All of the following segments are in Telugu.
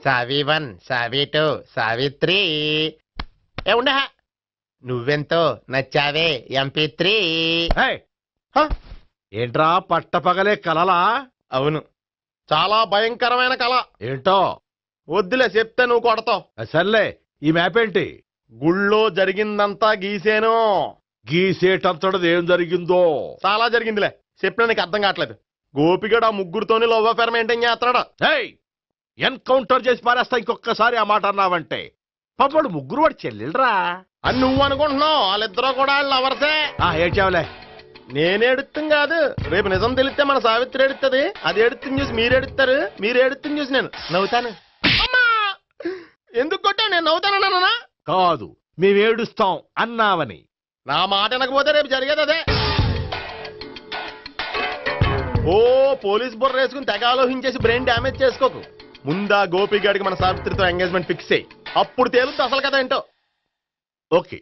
సావి 1 సావి 2 సావిత్రి ఏ ఉండ నువ్వెంతో నచ్చావే MP3. ఏంట్రా పట్టపగలే కలలా? అవును, చాలా భయంకరమైన కళ. ఏంటో వద్దులే, చెప్తే నువ్వు కొడతావు. సర్లే, ఈ మ్యాప్ ఏంటి? గుళ్ళో జరిగిందంతా గీసేను. గీసేటంతటది ఏం జరిగిందో? చాలా జరిగిందిలే, చెప్పినా నీకు అర్థం కావట్లేదు. గోపిగడు ఆ ముగ్గురుతోని లవ్ అఫేర్ మెయింటైన్ చేస్తున్నాడు. ఎన్కౌంటర్ చేసి పారేస్తా ఇంకొకసారి ఆ మాట అన్నావంటే. పాపడు ముగ్గురు వాడు చెల్లెలరా అని నువ్వు అనుకుంటున్నావు, వాళ్ళిద్దరూ కూడా లవర్సే. ఏడ్చావులే. నేనేడుతుంది కాదు, రేపు నిజం తెలిస్తే మన సావిత్రి ఎడుతుంది. అది ఎడుతుంది చూసి మీరు ఎడుతారు, మీరు ఎడుతుంది చూసి నేను నవ్వుతాను. అమ్మా, ఎందుకు కొట్టా? నేను నవ్వుతానన్నా కాదు, మేమేడుస్తాం అన్నావని. నా మాట వినకపోతే రేపు జరిగేది అదే. ఓ పోలీస్ బుర్ర వేసుకుని తెగ ఆలోచించేసి బ్రెయిన్ డ్యామేజ్ చేసుకోకు. ముందా గోపిగాడికి మన సావిత్రితో ఎంగేజ్మెంట్ ఫిక్స్ అయ్యి అప్పుడు తేలుతుంది అసలు కదా ఏంటో. ఓకే,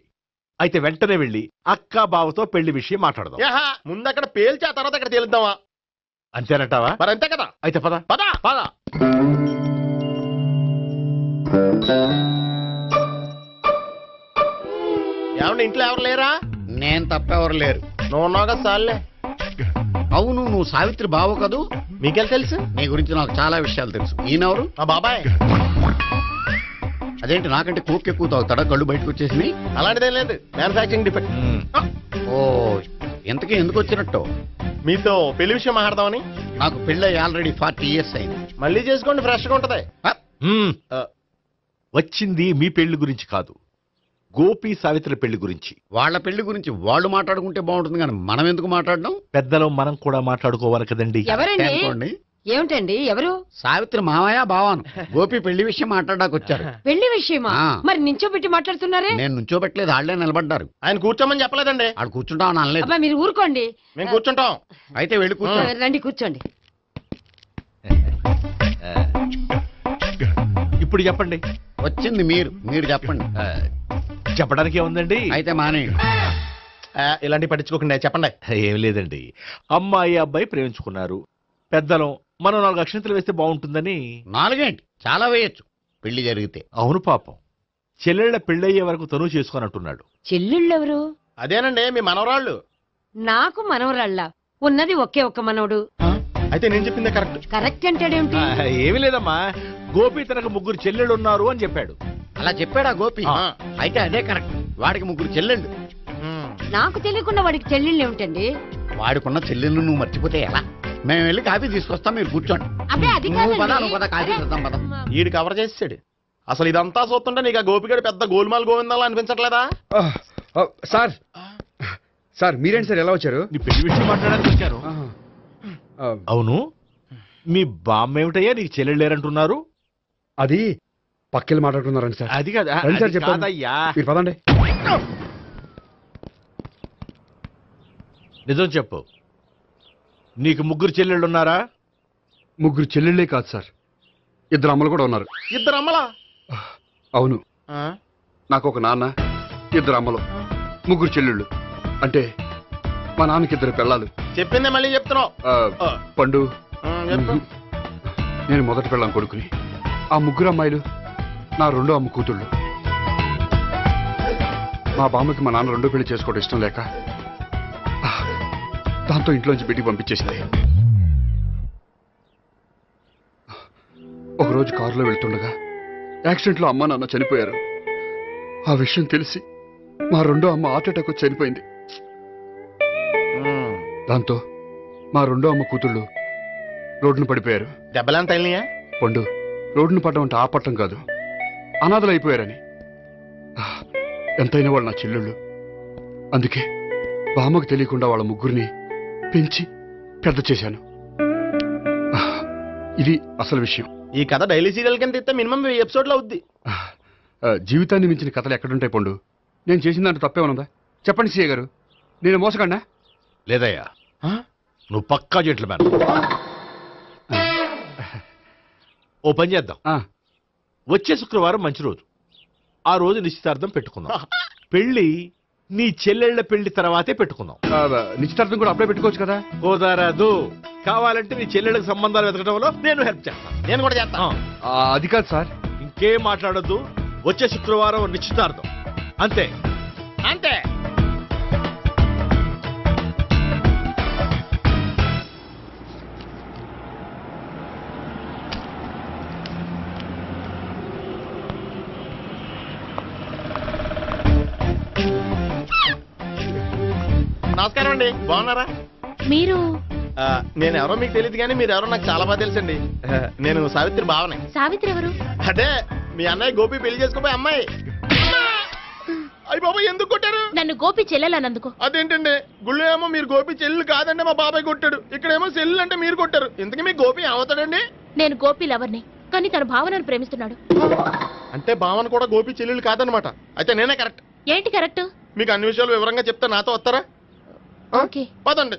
అయితే వెంటనే వెళ్ళి అక్క బావతో పెళ్లి విషయం మాట్లాడదాం. ముందు అక్కడ పేల్చి ఆ తర్వాత అక్కడ తేలుద్దామా? అంతేనంటావా? మరి అంతే కదా. అయితే పద పద పద. ఏమంటే ఇంట్లో ఎవరు లేరా? నేను తప్పెవరు లేరు. నువ్వు ఉన్నావు కదా సార్లే. అవును, నువ్వు సావిత్రి బావ కదూ? మీకెళ్ళి తెలుసు? నీ గురించి నాకు చాలా విషయాలు తెలుసు. ఈయనెవరు? మా బాబాయ్. అదేంటి నాకంటే కోక్ ఎక్కువ తాగుతాడా? కళ్ళు బయటకు వచ్చేసి. అలాంటిదేం లేదు, మ్యానుఫాక్చరింగ్ డిఫెక్ట్. ఓ, ఎంతకీ ఎందుకు వచ్చినట్టు? మీతో పెళ్లి విషయం మాట్లాడదామని. నాకు పెళ్ళి ఆల్రెడీ 40 years అయింది. మళ్ళీ చేసుకోండి, ఫ్రెష్ గా ఉంటది. వచ్చింది మీ పెళ్లి గురించి కాదు, గోపి సావిత్రి పెళ్లి గురించి. వాళ్ళ పెళ్లి గురించి వాళ్ళు మాట్లాడుకుంటే బాగుంటుంది, కానీ మనం ఎందుకు మాట్లాడడం? పెద్దలో మనం కూడా మాట్లాడుకోవాలి కదండి. అనుకోండి. ఏమిటండి? ఎవరు? సావిత్రి మామయ్య బావాను. గోపి పెళ్లి విషయం మాట్లాడడానికి వచ్చారు. పెళ్లి విషయమా? మరి నించోబెట్టి మాట్లాడుతున్నారే? నేను నుంచోబెట్టలేదు, ఆళ్లే నిలబడ్డారు. ఆయన కూర్చోమని చెప్పలేదండి. ఆడు కూర్చుంటామని అనలేదు. అబ్బా మీరు ఊరుకోండి. మేము కూర్చుంటాం. అయితే వెళ్ళి కూర్చోండి. రండి కూర్చోండి. ఇప్పుడు చెప్పండి. వచ్చింది మీరు చెప్పండి. చెప్పడానికి ఏముందండి? అయితే మానేయండి. ఇలాంటివి పట్టించుకోకుండా చెప్పండి. ఏం లేదండి, అమ్మాయి అబ్బాయి ప్రేమించుకున్నారు. పెద్దలం మనం 4 అక్షంతలు వేస్తే బాగుంటుందని. 4 ఏంటి, చాలా వేయచ్చు పెళ్లి జరిగితే. అవును, పాపం చెల్లెళ్ళ పెళ్ళయ్యే వరకు తను చేసుకొని అంటున్నాడు. చెల్లెళ్ళెవరు? అదేనండి మీ మనవరాళ్ళు. నాకు మనవరాళ్ళ ఉన్నది ఒకే ఒక్క మనవడు. అయితే నేను చెప్పిందే కరెక్ట్. కరెక్ట్ అంటాడేమిటి? ఏమి లేదమ్మా, గోపి తనకు 3 చెల్లెళ్ళు ఉన్నారు అని చెప్పాడు. అలా చెప్పాడా గోపి? అయితే అదే కరెక్ట్. వాడికి 3 చెల్లెళ్ళు. నాకు తెలియకుండా వాడికి చెల్లెళ్ళు ఏమిటండి? వాడికున్న చెల్లెళ్ళు నువ్వు మర్చిపోతే ఎలా? మేము వెళ్ళి కాఫీ తీసుకొస్తాం, మీరు కూర్చోండి. అబ్బే అది కాఫీ చేద్దాం పద. ఈడు కవర్ చేసాడు. అసలు ఇదంతా చూస్తుంటే నీకు ఆ గోపిగడు పెద్ద గోల్మాల్ గోవిందాలు అనిపించట్లేదా? సార్ సార్ మీరేంటి సార్ ఎలా వచ్చారు? నీ పెళ్లి విషయం మాట్లాడడానికి వచ్చాను. అవును, మీ బామ్మ ఏమిటయ్యా నీకు చెల్లెళ్ళు లేరంటున్నారు? అది పక్కెళ్ళి మాట్లాడుతున్నారండి సార్. అది కదా సార్ చెప్పండి. మీరు పదండి. నిజం చెప్పు, నీకు 3 చెల్లెళ్ళు ఉన్నారా? 3 చెల్లెళ్ళే కాదు సార్, 2 అమ్మలు కూడా ఉన్నారు. 2 అమ్మలా? అవును, నాకు ఒక నాన్న, 2 అమ్మలు, 3 చెల్లెళ్ళు. అంటే మా నాన్నకి 2 పిల్లలు. చెప్పిందే మళ్ళీ చెప్తున్నావు. పండు, నేను మొదటి పిల్లం కొడుకుని. ఆ 3 అమ్మాయిలు నా 2వ అమ్మ కూతుళ్ళు. మా బామ్మకి మా నాన్న 2వ పెళ్లి చేసుకోవడం ఇష్టం లేక దాంతో ఇంట్లోంచి పెట్టి పంపించేసింది. ఒకరోజు కారులో వెళ్తుండగా యాక్సిడెంట్లో అమ్మ నాన్న చనిపోయారు. ఆ విషయం తెలిసి మా 2వ అమ్మ హార్ట్ అటాక్ వచ్చి చనిపోయింది. దాంతో మా 2వ అమ్మ కూతుళ్ళు రోడ్డును పడిపోయారు. దెబ్బలంత అయినాయా? పండు, రోడ్డును పడ్డం అంటే ఆ పట్టం కాదు, అనాథలు అయిపోయారని. ఎంతైనా వాళ్ళు నా చెల్లెళ్ళు. అందుకే బామ్మకు తెలియకుండా వాళ్ళ 3 పెంచి పెద్ద చేశాను. ఇది అసలు విషయం. ఈ కథ డైలీ సీరియల్ కింద ఇస్తే మినిమం 10 ఎపిసోడ్లు అవుద్ది. జీవితాన్ని మించిన కథలు ఎక్కడుంటాయి పండు? నేను చేసిన దాంట్లో తప్పేమనుందా? చెప్పండి సీఏ గారు, నేను మోసగండా? లేదయ్యా, నువ్వు పక్కా జెంట్లమన్. ఓ పని చేద్దాం, వచ్చే శుక్రవారం మంచి రోజు, ఆ రోజు నిశ్చితార్థం పెట్టుకుందాం. పెళ్లి నీ చెల్లెళ్ల పెళ్లి తర్వాతే పెట్టుకుందాం. నిశ్చితార్థం కూడా అప్పుడే పెట్టుకోవచ్చు కదా? కుదరదు. కావాలంటే నీ చెల్లెళ్ళకి సంబంధాలు వెతకడంలో నేను హెల్ప్ చేస్తాను. నేను కూడా చేస్తాను. అది కాదు సార్. ఇంకేం మాట్లాడొద్దు. వచ్చే శుక్రవారం నిశ్చితార్థం, అంతే. అంతే. నమస్కారం అండి, బాగున్నారా? మీరు నేను ఎవరో మీకు తెలియదు కానీ మీరు ఎవరో నాకు చాలా బాగా తెలుసండి. నేను సావిత్రి భావనే. సావిత్రి ఎవరు? అదే మీ అన్నయ్య గోపి పెళ్లి చేసుకోపోయి అమ్మాయి. అయ్యి బాబాయ్ ఎందుకు కొట్టారు? నన్ను గోపి చెల్లెలన్నందుకు. అదేంటండి, గుళ్ళు ఏమో మీరు గోపి చెల్లు కాదండి మా బాబాయ్ కొట్టాడు, ఇక్కడేమో చెల్లు అంటే మీరు కొట్టారు. ఇంతకీ మీ గోపి ఏమవుతాడండి? నేను గోపి లవర్ని, కానీ తన భావనను ప్రేమిస్తున్నాడు. అంటే భావన కూడా గోపి చెల్లెలు కాదనమాట. అయితే నేనే కరెక్ట్. ఏంటి కరెక్ట్? మీకు అన్ని విషయాలు వివరంగా చెప్తా, నాతో వస్తారా? ఓకే పదండి.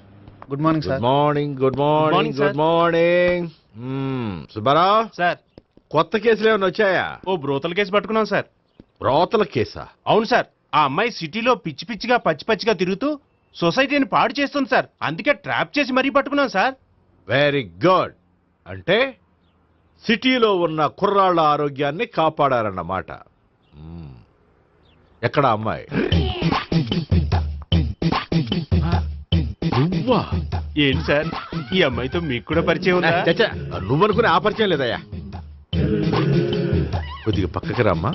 Good morning good morning. Good morning. Good morning. Subbarao sir, కొత్త కేసులు ఏమైనా వచ్చాయా? ఓ బ్రోతల కేసు పట్టుకున్నాం సార్. బ్రోతల కేసా? అవును సార్, ఆ అమ్మాయి సిటీలో పిచ్చి పిచ్చిగా పచ్చి పచ్చిగా తిరుగుతూ సొసైటీని పాడు చేస్తుంది సార్. అందుకే ట్రాప్ చేసి మరీ పట్టుకున్నాం సార్. Very good. అంటే సిటీలో ఉన్న కుర్రాళ్ళ ఆరోగ్యాన్ని కాపాడారన్నమాట. ఎక్కడ అమ్మాయి? నువ్వా? ఏంటి సార్, ఈ అమ్మాయితో మీకు కూడా పరిచయం ఉందా? చచ్చా, నువ్వనుకునే ఆ పరిచయం లేదయ్యా. కొద్దిగా పక్కకి రమ్మా.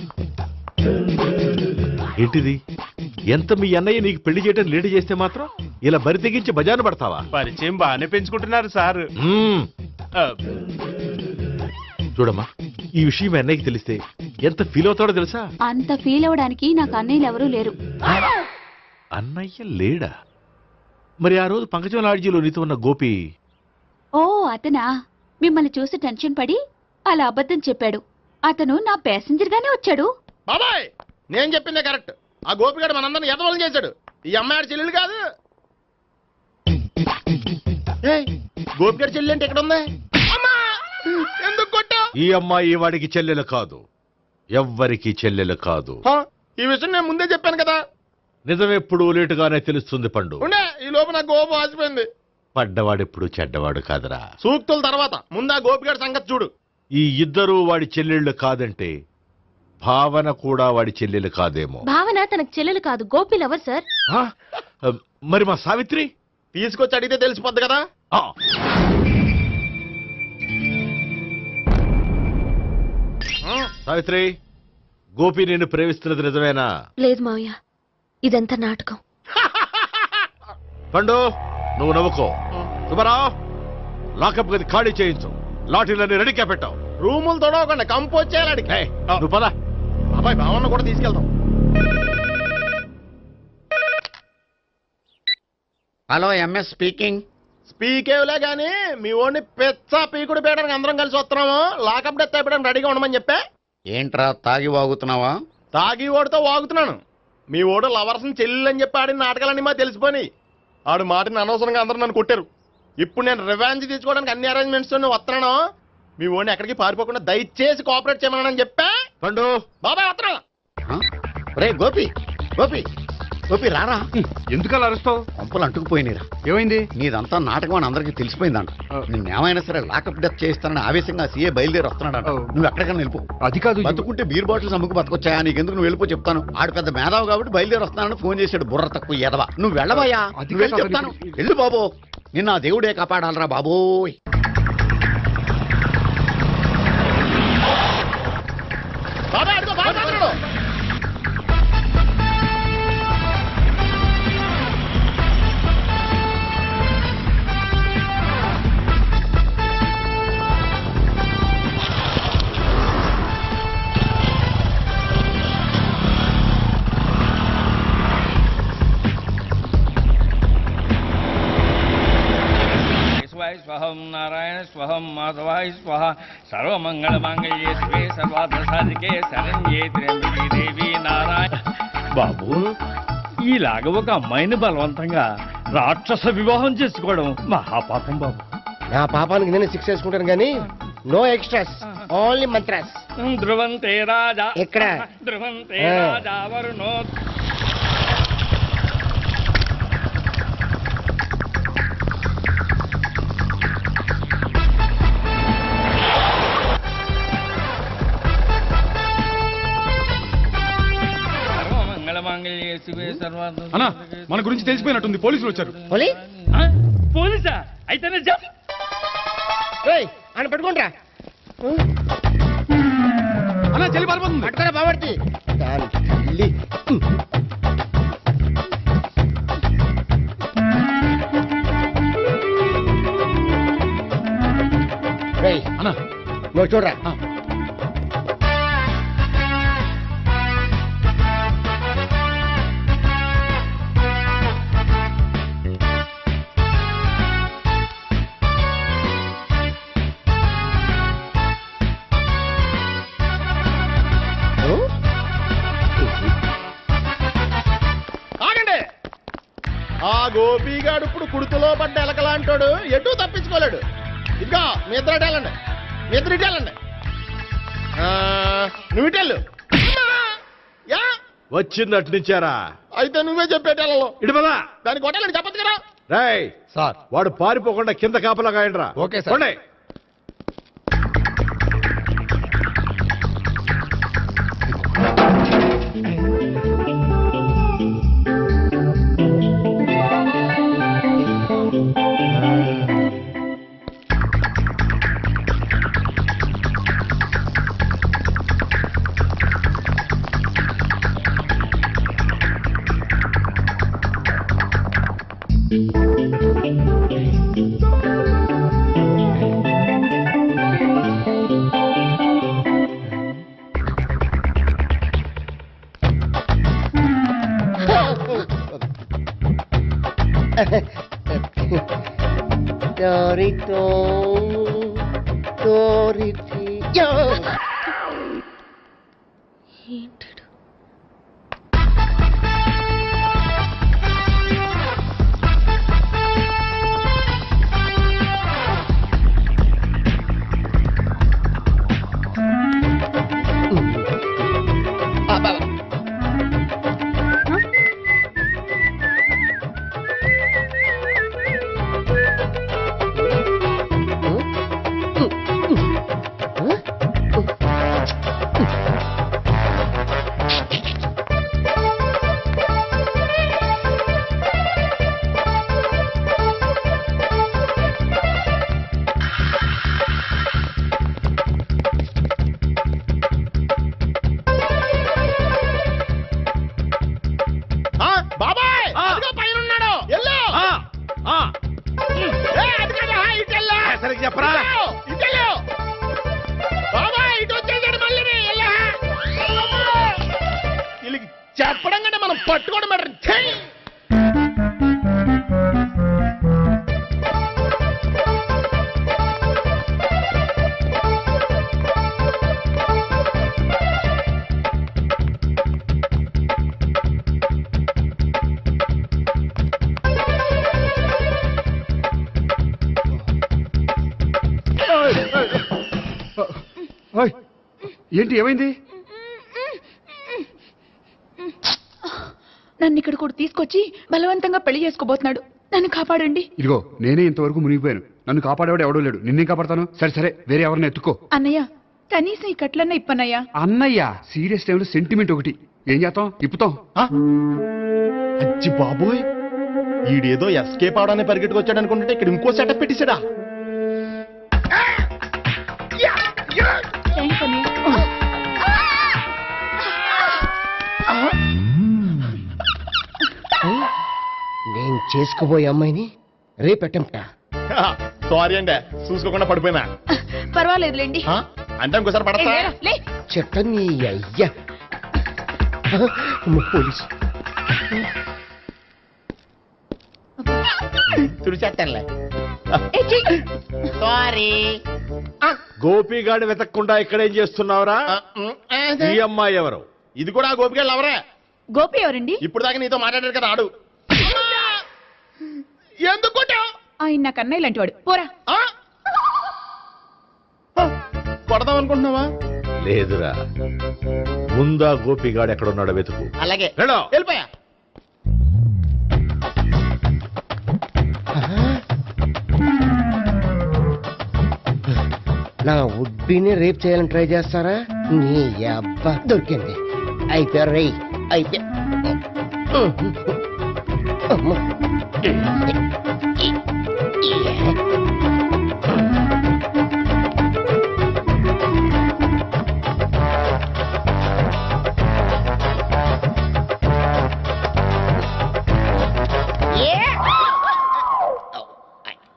ఏంటిది? ఎంత మీ అన్నయ్య నీకు పెళ్లి చేయడం లేట్ చేస్తే మాత్రం ఇలా బరి తెగించి బజారు పడతావా? పరిచయం బాగానే పెంచుకుంటున్నారు సార్. చూడమ్మా, ఈ విషయం మీ అన్నయ్యకి తెలిస్తే ఎంత ఫీల్ అవుతాడో తెలుసా? అంత ఫీల్ అవడానికి నాకు అన్నయ్యలు ఎవరూ లేరు. అన్నయ్య లేడా? మరి ఆ రోజు పంకజం లాడ్జీలో నీతో ఉన్న గోపి? ఓ అతనా? మిమ్మల్ని చూసి టెన్షన్ పడి అలా అబద్ధం చెప్పాడు. అతను నా ప్యాసింజర్ గానే వచ్చాడు. బాబాయ్ నేను చెప్పిందే కరెక్ట్. ఆ గోపిగాడు మనందరిని ఎదవలం చేశాడు. ఈ అమ్మాయి చెల్లెలు కాదు. గోపిగాడి చెల్లి అంటే ఎక్కడ ఉంది? ఎందుకు కొట్టా? ఈ అమ్మాయి వాడికి చెల్లెలు కాదు, ఎవ్వరికి చెల్లెలు కాదు. ఈ విషయం నేను ముందే చెప్పాను కదా. నిజమెప్పుడు లేటుగానే తెలుస్తుంది పండు. ఉండే ఈ లోపు నాకు గోప ఆసిపోయింది. పడ్డవాడెప్పుడు చెడ్డవాడు కాదురా. సూక్తుల తర్వాత ముందు ఆ గోపిగాడి సంగతి చూడు. ఈ ఇద్దరూ వాడి చెల్లెళ్ళు కాదంటే భావన కూడా వాడి చెల్లెలు కాదేమో. భావన తనకు చెల్లెలు కాదు, గోపి లవర్ సార్. ఆ? మరి మా సావిత్రి? తీసుకొచ్చి అడిగితే తెలిసిపోద్ది కదా. ఆ. సావిత్రి, గోపి నిన్ను ప్రేమిస్తున్నది నిజమేనా? లేదు మావయ్య, ఇదంతా నాటకం. పండు, నువ్వు నవ్వుకో. సుబ్బారావు, లాకప్ గది ఖాళీ చేయించు. లాఠీలన్నీ రెడీగా పెట్టావు. రూములు తొడవకుండా కంపోజ్ చేయాలి అడిగి. ఏయ్, నువ్వు పద. అబ్బాయి భావన కూడా తీసుకెళ్తాం. Hello, MS speaking. స్పీకేవ్లే గానీ మీ ఓడిని పెచ్చ పీకుడు పేయడానికి అందరం కలిసి వస్తున్నాము. లాకప్ డెత్ అయిపోయడానికి రెడీగా ఉండమని చెప్పా. ఏంట్రా తాగి వాగుతున్నావా? తాగి ఓడితో వాగుతున్నాను. మీ ఓడు లవర్స్ని చెల్లెలు అని చెప్పి ఆడిన నాటకాలన్నీ మా తెలిసిపోయి ఆడు మాటని అనవసరంగా అందరూ నన్ను కొట్టారు. ఇప్పుడు నేను రివెంజ్ తీసుకోవడానికి అన్ని అరేంజ్మెంట్స్ వస్తున్నాను. మీ ఓడిని ఎక్కడికి పారిపోకుండా దయచేసి కోఆపరేట్ చేయమని చెప్పా. పండు, బాబాయ్ వస్తున్నా. రే గోపి, గోపి, గోపి రారా. ఎందుకలా అరుస్తావు? పంపులు అంటుకుపోయినరా. ఏమైంది? నీదంతా నాటకం అని అందరికీ తెలిసిపోయిందంట. నిన్నేమైనా సరే లాకప్ డెత్ చేస్తానని ఆవేశంగా సీఏ బయలుదేరి వస్తున్నాడంట. నువ్వు ఎక్కడికైనా వెళ్ళిపో. అది కాదు. బతుకుంటే బీర్ బాటిల్స్ అమ్ముకు బతకొచ్చాయా? నీకెందుకు? నువ్వు వెళ్ళిపో చెప్తాను. ఆడు పెద్ద మేధావు కాబట్టి బయలుదేరి వస్తున్నానని ఫోన్ చేశాడు. బుర్ర తక్కువ ఎదవా. నువ్వు వెళ్ళవయ్యా. అది వెళ్ళి చెప్తాను. వెళ్ళు బాబో. నిన్న ఆ దేవుడే కాపాడాలరా బాబోయ్. బాబాయ్ అడుగు, బాబాయ్ అడుగు. స్వహం నారాయణ స్వహం మాధవాయ స్వహ సర్వమంగళమాంగళ్యే శివే సర్వార్థ సాధికే శరణ్యే త్ర్యంబకే దేవి నారాయణ. బాబు, ఈలాగ ఒక అమ్మాయిని బలవంతంగా రాక్షస వివాహం చేసుకోవడం మహాపాపం బాబు. నా పాపానికి నేను శిక్ష చేసుకుంటాను కానీ నో ఎక్స్ట్రాస్, ఓన్లీ మంత్రాస్. ధ్రువంతే రాజా ఎక్కడ? ధ్రువంతే రాజా వరుణో. అన్నా మన గురించి తెలిసిపోయినట్టుంది, పోలీసులు వచ్చారు. పోలీసా? అయితేనే జప్. ఆయన పట్టుకుంటా అన్నా చెల్లి పారిపోతుంది. పట్టుకోరా బాబర్తి అన్నా నువ్వు చూడరా. ఆగండి. ఆ గోపిగాడు ఇప్పుడు కుడుతులో పడ్డ ఎలకలాంటాడు, ఎటు తప్పించుకోలేడు. ఇదిగో మీ ఇద్దరు ఇటాలండి, మీ ఇద్దరు ఇటాలండి. నువ్వు ఇటెళ్ళు. యా వచ్చిందటు నుంచారా? అయితే నువ్వే చెప్పేటెళ్ళలో ఇటు పదా. దాన్ని కొట్టాలని చెప్పదు కదా. రేయ్ సార్. వాడు పారిపోకుండా కింద కాపలా కాయండిరా. Okay sir. పోండి. బాబాయ్ పైన ఉన్నాడు. సరిగ్గా చెప్పరా? బాబాయ్ ఇటు వచ్చేసాడు మళ్ళీ. వీళ్ళకి చెప్పడం కంటే మనం పట్టుకోవడం బెటర్. ఏంటి ఏమైంది? నన్ను ఇక్కడ కూడా తీసుకొచ్చి బలవంతంగా పెళ్లి చేసుకోబోతున్నాడు. నన్ను కాపాడండి. ఇదిగో నేనే ఇంతవరకు మునిగిపోయాను, నన్ను కాపాడేవాడు ఎవడో లేడు, నిన్నే కాపాడతాను. సరే సరే వేరే ఎవరిని ఎత్తుకో. అన్నయ్య కనీసం ఈ కట్లన్నా ఇప్పన్నయ్యా. అన్నయ్య సీరియస్ టైంలో సెంటిమెంట్ ఒకటి, ఏం చేస్తాం, ఇప్పుతాం. అచ్చి బాబోయ్, ఈడేదో ఎస్కేప్ అవడానికి పరిగెట్టుకొచ్చాడు అనుకుంటే ఇక్కడ ఇంకో సెటప్ పెట్టేశాడా. థ్యాంక్స్ అన్నయ్య. నేను చేసుకోబోయే అమ్మాయిని రేపెట్టంట. సారీ అండి, చూసుకోకుండా పడిపోయినా. పర్వాలేదులేండి. అంటే ఇంకోసారి పడతా. చెత్త నీ అయ్యా. పోలీసు తుడిచేస్తానులే. సారీ. గోపిగాడి వెతకకుండా ఇక్కడేం చేస్తున్నావురా? ఈ అమ్మాయి ఎవరు? ఇది కూడా గోపిగాళ్ళు ఎవరే? గోపి ఎవరండి? ఇప్పుడు దాకా నీతో మాట్లాడారు కదా ఆడు. ఎందుకు ఆయన నాకు అన్నయ్య లాంటి వాడు. పోరా. కొడదాం అనుకుంటున్నావా? లేదురా, ముందా గోపిగాడు ఎక్కడున్నాడో వెతుకు. అలాగే వెళ్ళు. వెళ్ళిపోయా. నా ఉడ్బీని రేప్ చేయాలని ట్రై చేస్తారా? నీ అబ్బా దొరికింది. అయిపోయారు రై. అయిపోయా. అమ్మో.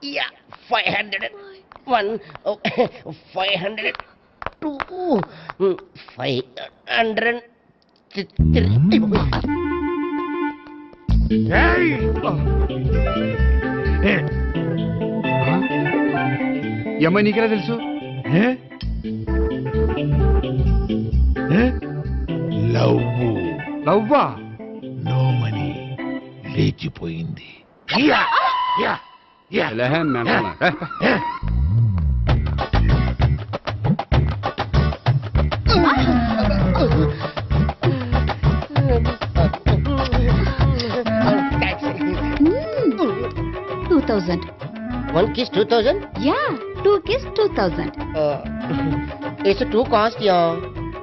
Yeah, 501, 502, 503. ఈ అమ్మాయి నీకెలా తెలుసు? లవ్వా? నో మనీ లేచిపోయింది. $2,000. 1 kiss 2000. Yeah, 2 kiss 2,000. It's too cost, yeah.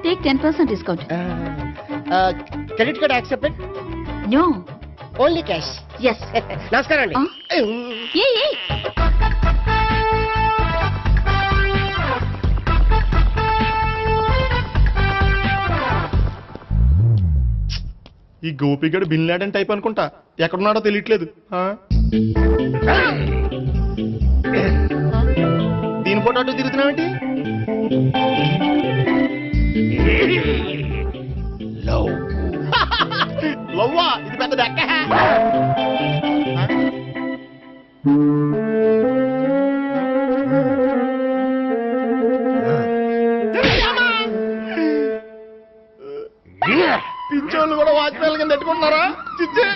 Take 10% discount. Credit card accepted? No. Only cash. Yes. నమస్కారం అండి. Hey. ఈ గోపిగడు బిన్ లాడెన్ టైప్ అనుకుంటా, ఎక్కడున్నాడో తెలియట్లేదు. దీని ఫోటో అటు తిరుగుతున్నావేంటి? లవ్వా? ఇది పెద్ద డెక్క. పిచ్చోళ్ళు కూడా వాచ్మెన్ కింద పెట్టుకుంటున్నారా? చిచ్చే